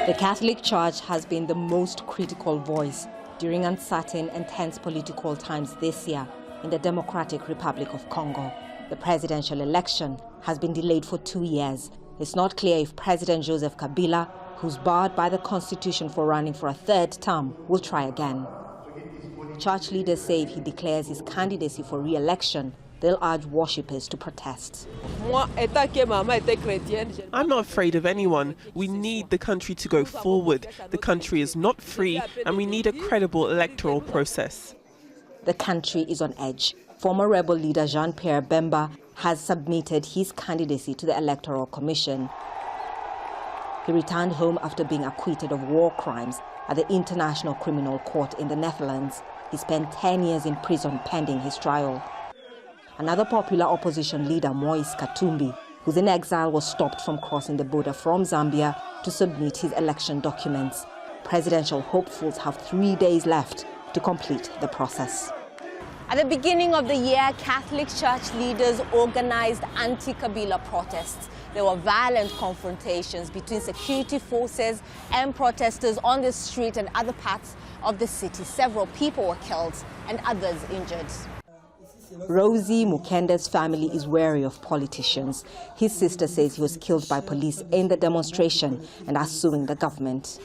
The Catholic Church has been the most critical voice during uncertain and tense political times this year in the Democratic Republic of Congo. The presidential election has been delayed for 2 years. It's not clear if President Joseph Kabila, who's barred by the constitution for running for a third term, will try again. Church leaders say if he declares his candidacy for re-election, they'll urge worshippers to protest. I'm not afraid of anyone. We need the country to go forward. The country is not free, and we need a credible electoral process. The country is on edge. Former rebel leader Jean-Pierre Bemba has submitted his candidacy to the Electoral Commission. He returned home after being acquitted of war crimes at the International Criminal Court in the Netherlands. He spent 10 years in prison pending his trial. Another popular opposition leader, Moise Katumbi, who's in exile, was stopped from crossing the border from Zambia to submit his election documents. Presidential hopefuls have 3 days left to complete the process. At the beginning of the year, Catholic Church leaders organized anti-Kabila protests. There were violent confrontations between security forces and protesters on the street and other parts of the city. Several people were killed and others injured. Rosie Mukende's family is wary of politicians. His sister says he was killed by police in the demonstration and are suing the government.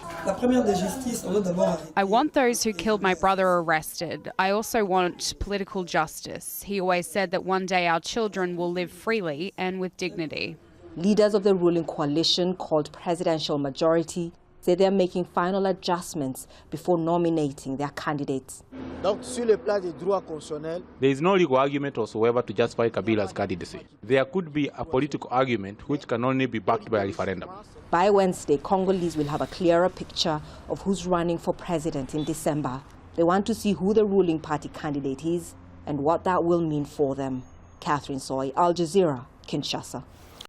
I want those who killed my brother arrested. I also want political justice. He always said that one day our children will live freely and with dignity. Leaders of the ruling coalition, called Presidential Majority, say they are making final adjustments before nominating their candidates. There is no legal argument whatsoever to justify Kabila's candidacy. There could be a political argument which can only be backed by a referendum. By Wednesday, Congolese will have a clearer picture of who's running for president in December. They want to see who the ruling party candidate is and what that will mean for them. Catherine Soy, Al Jazeera, Kinshasa.